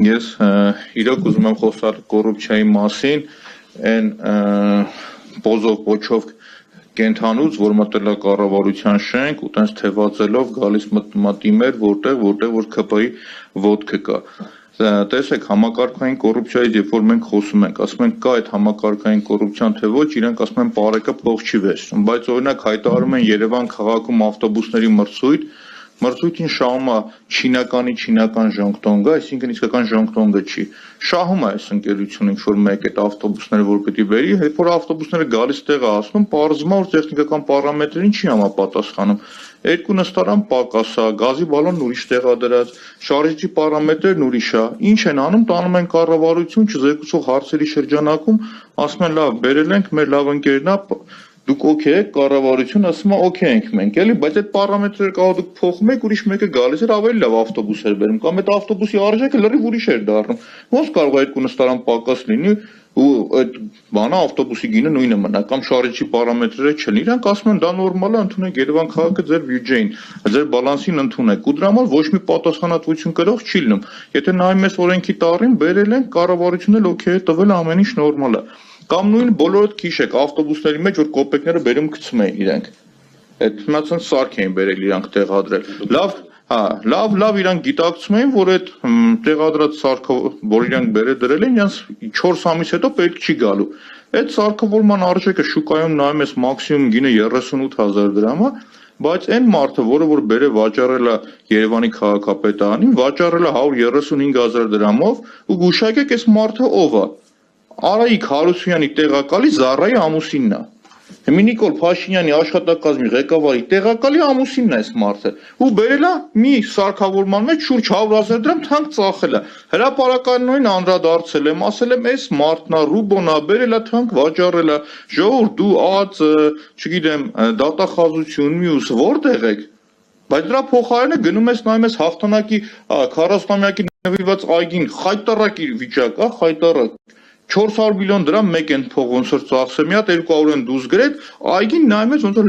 Ես իրոք ուզում եմ խոսալ կոռուպցիայի մասին, այն պոզով պոչով կենթանուց, որ մտել է կառավարության շենք ու տենց թևածելով գալիս մտիմեր, որտեղ որ ԿՊ-ի ոտքը կա։ Տեսեք, համակարգային կոռուպցիայից երբ որ մենք խոսում ենք, ասում ենք կա այդ համակարգային կոռուպցիան թե ոչ, իրենք ասում են պարեկը փող չի վերցնում, բայց օրինակ հայտարարում են Երևան քաղաքում ավտոբուսների մրցույթին շահում է չինական ժանգտոնգը, այսինքն իսկական ժանգտոնգը չի։ Շահում է այս ընկերությունը ինչ-որ մեկ այդ ավտոբուսները, որ պիտի բերի, երբ որ ավտոբուսները գալիս տեղ է ասում, պարզվում է, որ տեխնիկական պարամետրերին չի համապատասխանում։ Երկու նստարան պակաս է, գազի բալոնն ուրիշ տեղադրած, շարժիչի պարամետրերն ուրիշ է։ Ինչ են անում, տանում են կառավարություն, չզեկուցող հարցերի շրջանակում, ասում են լավ, բերել ենք, մեր լավ ընկերն է, դուք օքեյ եք, կառավարություն ասում է օքեյ ենք մենք, էլի, բայց այդ պարամետրերը կարող դուք փոխում եք, ուրիշ մեկը գալիս էր ավելի լավ ավտոբուս էր բերում, կամ այդ ավտոբուսի արժեքը լրիվ ուրիշ էր դառնում։ Ոնց կարող է երկու նստարան պակաս լինի ու այդ բանը ավտոբուսի գինը նույնը մնա, կամ շարժիչի պարամետրերը չլինի։ Իրանք ասում են դա նորմալ է, ընդունեք Երևան քաղաքը ձեր բյուջեին, ձեր բալանսին ընդունեք։ Ու դրա համար ոչ մի պատասխանատվություն կրող չի լինում։ Եթե նայում ես օրենքի տառին, բերել են, կառավարությունն էլ օքեյ է տվել, ամեն ինչ նորմալ է։ Կամ նույն բոլորդ քիշեք ավտոբուսների մեջ որ կոպեկները բերում գցում էին իրենք։ Այդ հիմա սարք էին բերել իրանք տեղադրել։ Լավ իրանք գիտակցում էին, որ այդ տեղադրած սարքը, որ իրանք բերել դրել են, իրանք 4 ամիս հետո պետք չի գալու։ Այդ սարքավորման արժեքը շուկայում նայում ես մաքսիմում գինը 38,000 դրամ է, բայց այն մարդը, որը որ բերել վաճառել է Երևանի քաղաքապետարանին, վաճառել է 135,000 դրամով ու գուշակեք այս մարդը ով է։ Արայիկ Հարությունյանի տեղակալի Զառայի ամուսինն է։ Հիմա Նիկոլ Փաշինյանի աշխատակազմի ղեկավարի տեղակալի ամուսինն է այս մարդը։ Ու բերել է մի սարքավորման մեջ շուրջ 100,000 դրամ թանկ ծախել է։ Հրապարականային անդրադարձել եմ, ասել եմ այս մարդն է, Ռուբոնն է, բերել է թանկ վաճառել է։ Ժողովուրդ դու ԱԱԾ, չգիտեմ, դատախազություն, մյուս որտեղ եք։ Բայց դրա փոխարենը գնում ես նայում ես հաղթանակի 40-ամյակի նվիրված այգին, խայտարակ վիճակ, խայտարակ 400 միլիոն դրամ մեկ են փող ոնց որ ծախսել, մի հատ 200 են դուրս գրել, այգին նայում ես ոնց որ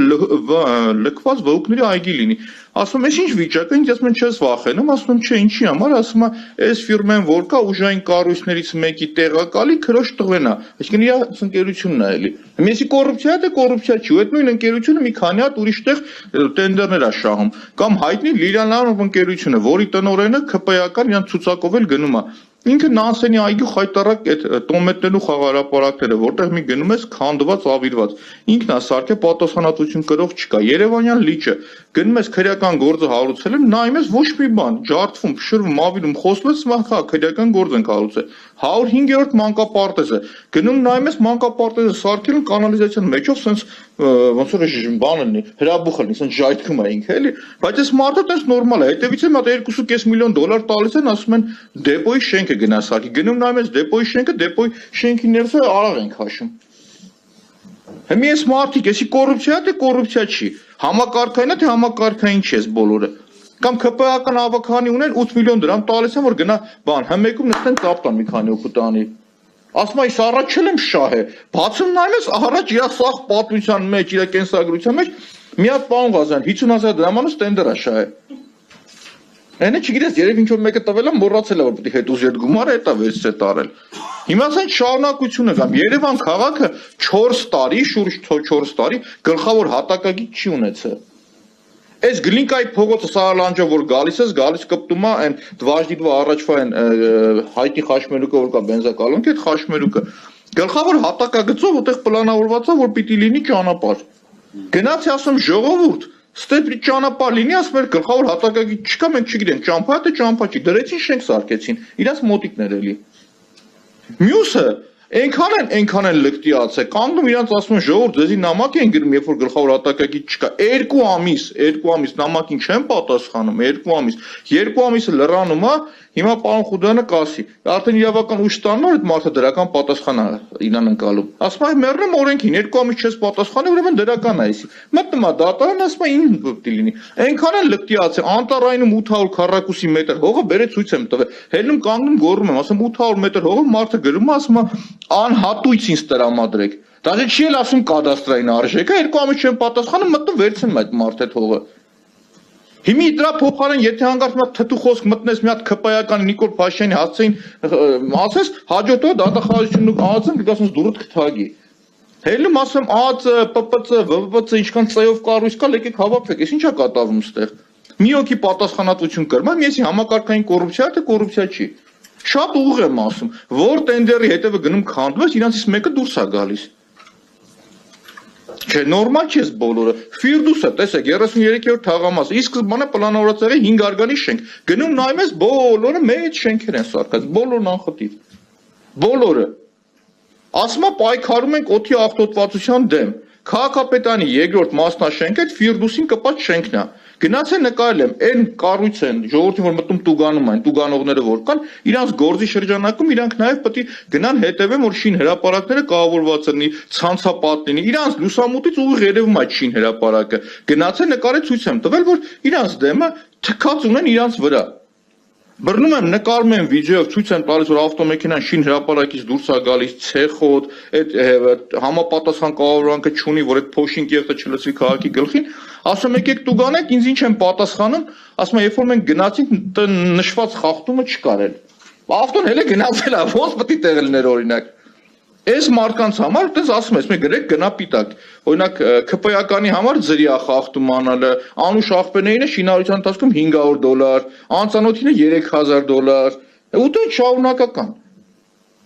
լքված վհուկների այգի լինի։ Ասում ես ինչ վիճակ է, ինձ ասում են չես վախենում, ասում եմ չէ, ինչի համար, ասում է այս ֆիրմեն որ կա ուժային կառույցներից մեկի տեղակալի քրոջ տղեն է, այսինքն իր ընկերությունն է էլի։ Մեսի կոռուպցիա է, կոռուպցիա չի, ու այդ նույն ընկերությունը մի քանի հատ ուրիշ տեղ տենդերներ է շահում, կամ հայտնի Լիրանանով ընկերությունը, որի տնօրենը ԿՊ-ական իրան ցուցակով էլ գնում է։ Ինքը Նանսենի այգու խայտարակ այդ տոմետներու խաղարապարակները, որտեղ մի գնում ես քանդված, ավիրված։ Ինքն է սարքե պատասխանատվություն կրող չկա։ Երևանյան լիճը գնում ես քրեական գործը հարուցել եմ, նայում ես ոչ մի բան, ջարդվում, փշրվում, ավիրում, խոսում ես մախա քրեական գործ ենք հարուցել։ 105-րդ մանկապարտեզը գնում նայում ես մանկապարտեզը սարքել են կանալիզացիան մեջով, սենց ոնց որ բան լինի, հրաբուխ լինի, սենց ժայթքում է ինքը էլի, բայց այս մարդը տես նորմալ է, հետևից է մատ 2.5 միլիոն դոլար տալիս են, ասում են դեպոյի շենքը գնա սարքի, գնում նայում ես դեպոյի շենքը, դեպոյի շենքի ներսը արաղ ենք հաշում։ Հիմա այս մարդիկ, էսի կոռուպցիա թե կոռուպցիա չի, համակարգային է թե համակարգային չի այս բոլորը։ Կամ ԿՊ-ական ավականի ունեն 8 միլիոն դրամ տալիս են, որ գնա բան, համեկում նստեն ծապտան մի քանի օգուտ տանի։ Ասում այս առաջ չեմ շահ է, բացում նայում ես առաջ իր սախ պատմության մեջ, իր կենսագրության մեջ մի հատ պարոն Ղազարյան 50,000 դրամանոց տենդեր է շահ է։ Այնը չգիտես, երևի ինչ որ մեկը տվել է, մոռացել է, որ պետք է հետ ուզի այդ գումարը հետա վերցրե տարել։ Հիմա ասեն շարունակությունը կամ Երևան քաղաքը 4 տարի, շուրջ 4 տարի գլխավոր հատակագիծ չի ունեցել։ Այս Գլինկայի փողոցը Սարալանջով որ գալիս ես, գալիս կպտում է այն դվաժդիդվա առաջվա այն հայտի խաշմերուկը որ կա բենզակալոնքի, այդ խաշմերուկը գլխավոր հատակագծով որտեղ պլանավորված է որ պիտի լինի ճանապարհ։ Գնացի ասում ժողովուրդ, ստե ճանապարհ լինի, ասում էր գլխավոր հատակագիծ չկա, մենք չգիտենք, ճամփա թե ճամփա չի, դրեցին շենք սարքեցին, իրանց մոտիկներ էլի։ Մյուսը Այնքան են լկտիացե, կանգնում իրանց ասում են ժողովուրդ ձեզի նամակ են գրում, երբ որ գլխավոր հատակագիծ չկա, 2 ամիս նամակին չեն պատասխանում, 2 ամիս, 2 ամիսը լրանում է, հիմա պարոն Խուդյանը կասի, արդեն իրավական ուժ ստանալ այդ մարդը դրական պատասխան է իրան ընկալում, ասում է մեռնեմ օրենքին, 2 ամիս չես պատասխանի, ուրեմն դրական է այսի, մտնում է դատարան, ասում է ինչ պիտի լինի, այնքան են լկտիացե, Անտարայինում 800 քառակուսի մետր հողը բերե ցույց եմ տվել, հելնում կանգնում գոռում եմ, ասում 800 մետր հողը մարդը գրում է, ասում է անհատույց ինձ տրամադրեք։ Դաժե չի էլ ասում կադաստրային արժեքը, 2 ամիս չեն պատասխանում, մտնում վերցնում այդ մարդը հողը։ Հիմի դրա փոխարեն եթե հանգարց մի հատ թթու խոսք մտնես մի հատ ԿՊ-ական Նիկոլ Փաշինյանի հասցեին ասես հաջորդը դատախազությունն ու ԱԱՑ-ն կգասնես դուրդ կթագի։ Հելում ասեմ ԱԱՑ, ՊՊՑ, ՎՎՑ ինչքան ծայով կառույց կա, եկեք հավաքվեք, այս ինչա կատարվում ստեղ։ Մի հոգի պատասխանատվություն կրում, այսի համակարգային կոռուպցիա թե կոռուպցիա չի։ Շատ ուղիղ եմ ասում, որ տենդերի հետևը գնում քանդում ես, իրանցից մեկը դուրս է գալիս։ Չէ, նորմալ չէ բոլորը։ Ֆիրդուսը, տեսեք, 33-րդ թաղամաս, իսկ սկզբանե պլանավորված եղել 5 արգանի շենք։ Գնում նայում ես, բոլորը մեծ շենքեր են սարքած, բոլորն անխտիր։ Բոլորը։ Ասում է պայքարում ենք օդի աղտոտվածության դեմ։ Քաղաքապետարանի երկրորդ մասնաշենքը այդ Ֆիրդուսին կպած շենքն է։ Գնացել նկարել եմ, այն կառույց են, ժողովրդին որ մտնում տուգանում են, տուգանողները որ կան, իրանց գործի շրջանակում իրանք նաև պետք է գնան հետևեն, որ շին հրապարակները կառավարված լինի, ցանցապատ լինի, իրանց լուսամուտից ուղիղ երևում այդ շին հրապարակը։ Գնացել նկարել ցույց եմ տվել, որ իրանց դեմը թքած ունեն իրանց վրա։ Բռնում եմ, նկարում եմ վիդեոյով, ցույց եմ տալիս, որ ավտոմեքենան շին հրապարակից դուրս է գալիս, ցեխոտ, այդ համապատասխան կառավարանքը չունի, որ այդ փոշին կեղտը չլցվի քաղաքի գլխին, ասում եկեք տուգանեք, ինձ ինչ եմ պատասխանում, ասում եմ, երբ որ մենք գնացինք, նշված խախտումը չկար էլ։ Ավտոն հենց գնացել է, ոնց պետք է տեղ լիներ օրինակ։ Այս մարդկանց համար, այդպես ասում ես, մենք գրեք գնա պիտակ։ Օրինակ ԿՊ-ականի համար ձրիա խախտում անալը, անուշ աղբերներինը շինարարության ընթացքում $500, անծանոթինը $3000, ու դա շարունակական։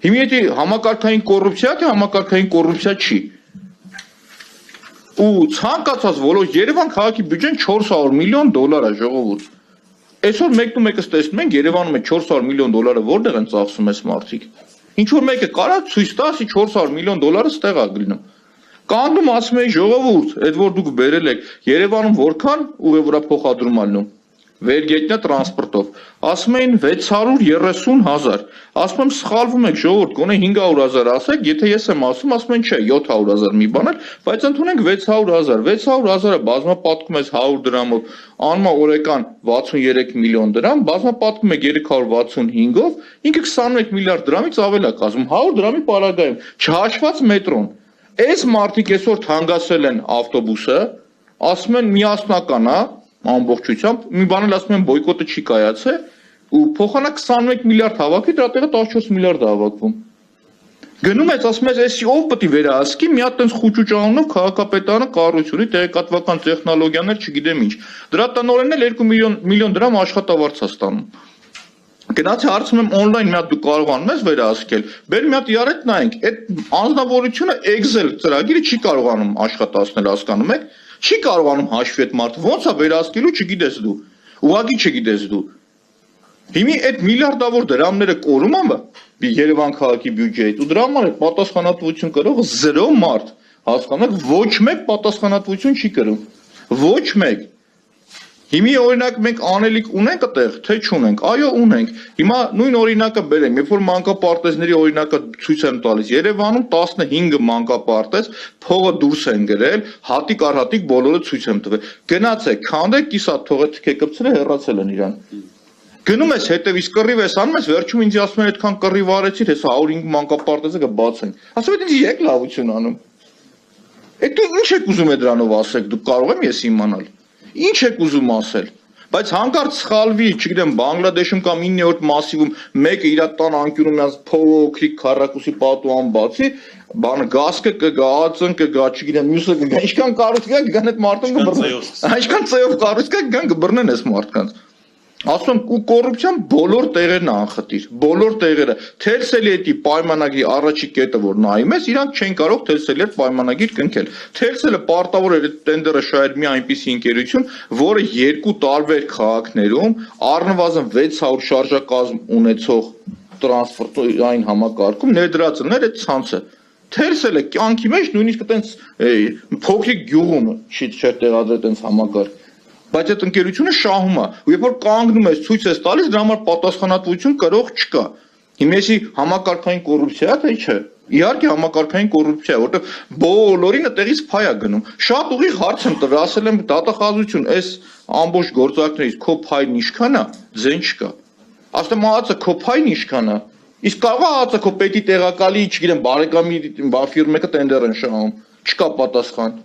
Հիմա եթե համակարգային կոռուպցիա թե համակարգային կոռուպցիա չի։ Ու ցանկացած ոլորտ Երևան քաղաքի բյուջեն $400 միլիոն է ժողովուրդ։ Այսօր մեկն ու մեկը տեսնում ենք Երևանում է $400 միլիոն որտեղ են ծախսում այս մարդիկ։ Ինչ որ մեկը կարա ցույց տա, ասի $400 միլիոն ստեղ է գնում։ Կանգնում ասում էի ժողովուրդ, այդ որ դուք բերել եք Երևանում որքան ուղևորա փոխադրում ալնում։ Վերգետնյա տրանսպորտով։ Ասում էին 630,000։ Ասում եմ սխալվում եք ժողովուրդ, գոնե 500,000 ասեք, եթե ես եմ ասում են չէ 700,000 մի բան էլ, բայց ընդունենք 600,000։ 600,000-ը բազմապատկում ես 100 դրամով, անում է օրական 63 միլիոն դրամ, բազմապատկում եք 365-ով, ինքը 21 միլիարդ դրամից ավել է կազմում 100 դրամի պարագայում, չհաշված մետրոն։ Այս մարդիկ այսօր թանկացրել են ավտոբուսը, ասում են միասնական է ամբողջությամբ, մի բան էլ ասում են բոյկոտը չի կայացել, ու փոխանակ 21 միլիարդ հավաքի, դրա տեղը 14 միլիարդ է հավաքվում։ Գնում ես, ասում ես, էսի ով պետք է վերահսկի, մի հատ տենց խուճուճ անունով քաղաքապետարանը կառույցի տեղեկատվական տեխնոլոգիաներ, չգիտեմ ինչ։ Դրա տնօրենն էլ 2 միլիոն դրամ աշխատավարձ է ստանում։ Գնացի հարցնում եմ on-line մի հատ դու կարողանում ես վերահսկել։ Բեր մի հատ իրար հետ նայենք, այդ անձնավորությունը Excel ծրագիրը չի կարողանում աշխատացնել, հասկանում եք։ Չի կարողանում հաշվի այդ մարդը, ոնց է վերահսկելու չգիտես դու, ուղղակի չգիտես դու։ Հիմա այդ միլիարդավոր դրամները կորում ա Երևան քաղաքի բյուջեից ու դրա համար է պատասխանատվություն կրող 0 մարդ, հասկանաք, ոչ մեկ պատասխանատվություն չի կրում, ոչ մեկ։ Հիմա օրինակ մենք անելիք ունենք այդտեղ, թե չունենք, այո ունենք, հիմա նույն օրինակը բերեմ, երբ որ մանկապարտեզների օրինակը ցույց եմ տալիս, Երևանում 15 մանկապարտեզ փողը դուրս են գրել, հատիկ առ հատիկ բոլորը ցույց եմ տվել, գնացեք, քանդեք, կիսա թողը թքե կպցրել, հեռացել են իրան։ Գնում ես հետևից կռիվ ես անում ես, վերջում ինձ ասում են այդքան կռիվ արեցիր, հեսա 105 մանկապարտեզը կբացենք։ Ասում են ինձ եկ լավություն անում։ Այդ դու ինչ եք ուզում է դրանով ասեք, դու կարող եմ ես իմանալ։ Ինչ եք ուզում ասել։ Բայց հանկարծ սխալվի, չգիտեմ, Բանգլադեշում կամ 9-րդ մասիվում մեկը իր տան անկյունում միած փոքրիկ քառակուսի պատուհան բացի, բանը գասկը կգա, ԱԱՑ-ն կգա, չգիտեմ, մյուսը կգա, ինչքան կառույց կգա, կգան այդ մարդուն կբռնեն։ Ինչքան ծայով կառույց կգա, կգան կբռնեն այս մարդկանց։ Ասում եմ, ու կոռուպցիան բոլոր տեղերն է անխտիր, բոլոր տեղերը։ Թերսելի պայմանագրի առաջի կետը, որ նայում ես, իրանք չեն կարող Թերսելի հետ պայմանագիր կնքել։ Թերսելը պարտավոր էր տենդերը շահել մի այնպիսի ընկերություն, որը 2 տարբեր քաղաքներում առնվազն 600 շարժակազմ ունեցող տրանսպորտային համակարգում ներդրածներ այդ ցանցը։ Թերսելը կյանքի մեջ նույնիսկ այտենց փոքրիկ գյուղում չի տեղադրել այտենց համակարգ։ Բայց այդ ընկերությունը շահում է, ու երբ որ կանգնում ես ցույց ես տալիս, դրա համար պատասխանատվություն կրող չկա։ Հիմա էսի համակարգային կոռուպցիա թե չէ։ Իհարկե համակարգային կոռուպցիա, որտեղ բոլորին այդտեղից փայ է գնում։ Շատ ուղիղ հարց եմ տվել, ասել եմ դատախազություն, այս ամբողջ գործարքներից քո փայն ինչքան է, ձեն չկա։ Ասում եմ, ԱԱՑ-ը քո փայն ինչքան է։ Իսկ կարող է ԱԱՑ-ը քո պետի տեղակալի, չգիտեմ, բարեկամի ֆիրմեկը տենդեր են շահում։ Չկա պատասխան։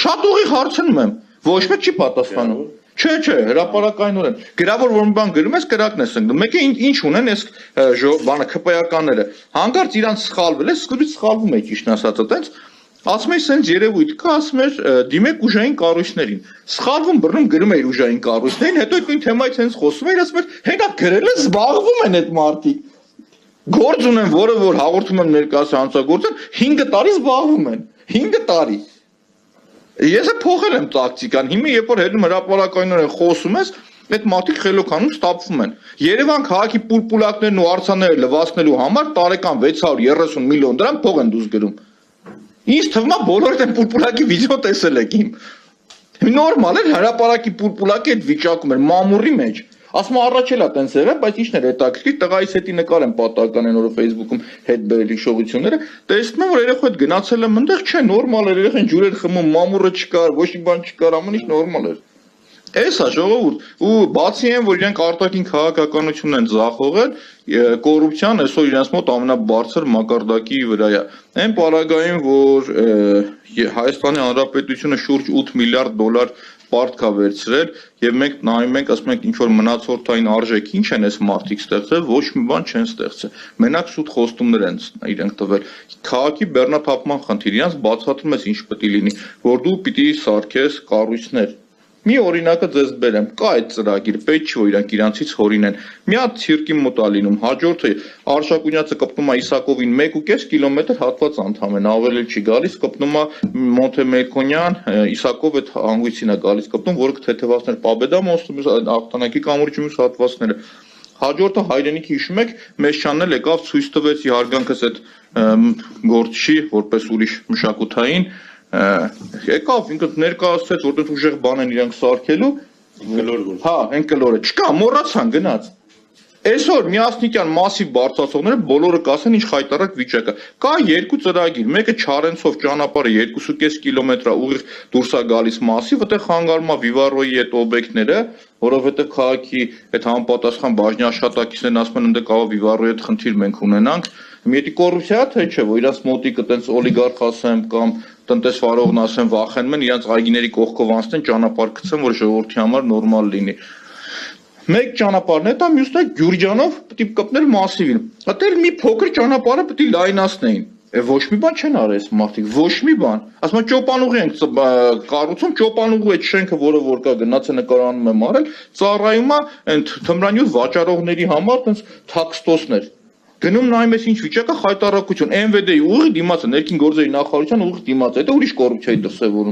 Շատ ուղիղ հարցնում եմ։ Ոչ մեկ չի պատասխանում։ Չէ, հրապարակայնորեն։ Գրավոր որ մի բան գրում ես, կրակն ես ընկնում։ Մեկը ինչ ունեն այս բանը ԿՊ-ականները։ Հանկարծ իրանց սխալվել է, սկզբից սխալվում է ճիշտ ասած, այտենց ասում ես sense երևույթ կա, ասում ես դիմեք ուժային կառույցներին։ Սխալվում բռնում գրում էր ուժային կառույցներին, հետո այդ նույն թեմայից sense խոսում էր, ասում էր հենա գրել են, զբաղվում են այդ մարդիկ։ Գործ ունեն, որը որ հաղորդում եմ ներկայացի հանցագործեն, 5 տարի զբաղվում են։ 5 տարի։ Ես փոխել եմ տակտիկան, հիմա երբ որ հետում հրապարակայնորեն խոսում ես, այդ մարդիկ խելոքանում ստապվում են։ Երևան քաղաքի պուլպուլակներն ու արձանները լվացնելու համար տարեկան 630 միլիոն դրամ փող են դուրս գրում։ Ինչ թվում է բոլորդ այն պուլպուլակի վիդեո տեսել եք իմ։ Նորմալ է հրապարակի պուլպուլակի այդ վիճակում էր մամուռի մեջ։ Ասում առաջ էլա տենց եղել, բայց ինչն էր հետաքրքիր, տղայիս հետի նկար եմ պատահական այն օրը Facebook-ում հետ բերել հիշողությունները, տեսնում եմ որ երեխու հետ գնացել եմ այնտեղ, չէ, նորմալ էր, երեխան ջուրեր խմում, մամուռը չկար, ոչ մի բան չկար, ամեն ինչ նորմալ էր։ Էսա ժողովուրդ, ու բացի այն, որ իրենք արտաքին քաղաքականությունն են ձախողել, կոռուպցիան այսօր իրենց մոտ ամենաբարձր մակարդակի վրա է։ Այն պարագային, որ Հայաստանի Հանրապետությունը շուրջ 8 միլիարդ դոլար պարտք է վերցրել եւ մենք նայում ենք, ասում ենք ինչ որ մնացորդային արժեք ինչ են այս մարդիկ ստեղծել, ոչ մի բան չեն ստեղծել։ Մենակ սուտ խոստումներ են իրենք տվել։ Քաղաքի բեռնաթափման խնդիր, իրանց բացատրում ես ինչ պետք է լինի, որ դու պիտի սարքես կառույցներ։ Մի օրինակը ձեզ բերեմ, կա այդ ծրագիր, պետք չի որ իրանք իրանցից հորինեն։ Մի հատ ցիրկի մոտ է լինում, հաջորդը Արշակունյացը կպնում է Իսակովին 1.5 կիլոմետր հատված անդամեն, ավելի չի գալիս, կպնում է Մոնտեմերկոնյան, Իսակով այդ հանգույցին է գալիս, կպնում, որը կթեթևացներ Պաբեդամոստում, Ախտանակի կամուրջի մյուս հատվածները։ Հաջորդը հայրենիքի հիշում եք, Մեշչյանն էլ եկավ ցույց տվեց հարգանքս այդ գործչի, որպես ուրիշ մշակութային եկավ ինքը ներկայացրեց որտեղ ուժեղ բան են իրանք սարքելու հա այն կլորը չկա մոռացան գնաց այսօր միասնիկյան մասիվ բարձրացողները բոլորը կասեն ինչ խայտարակ վիճակը կա երկու ծրագիր մեկը Չարենցով ճանապարհը 2.5 կիլոմետր ուղիղ դուրս է գալիս մասիվ այդտեղ խանգարում է Վիվարոյի այդ օբյեկտները որովհետև քաղաքի այդ համապատասխան բաժնի աշխատակիցներն ասում են ընդ կարող Վիվարոյի այդ խնդիր մենք ունենանք մի կոռուպցիա թե չէ որ իրանց մոտիկ այտենց օլիգարխ ասեմ կամ տնտեսվարողն ասեն վախենում են իրանց այգիների կողքով անցնեն ճանապարհ գցեն որ ժողովրդի համար նորմալ լինի մեկ ճանապարհն է դա մյուսն է Գյուրջանով պետք է կպնել մասիվին այդտեղ մի փոքր ճանապարհը պետք է լայնացնեին ոչ մի բան չեն արել այս մարդիկ ոչ մի բան ասում են ճոպանուղի ենք կառուցում ճոպանուղու այդ շենքը որը որ կա գնաց է նկարանում եմ արել ծառայում է այն թմրանյութ վաճառողների համար տենց թաքստոսներ գնում նայում ես ինչ վիճակը խայտարակություն MVD-ի ուղիղ դիմաց է ներքին գործերի նախարարության ուղիղ դիմաց է դա ուրիշ կոռուպցիայի դրսևորում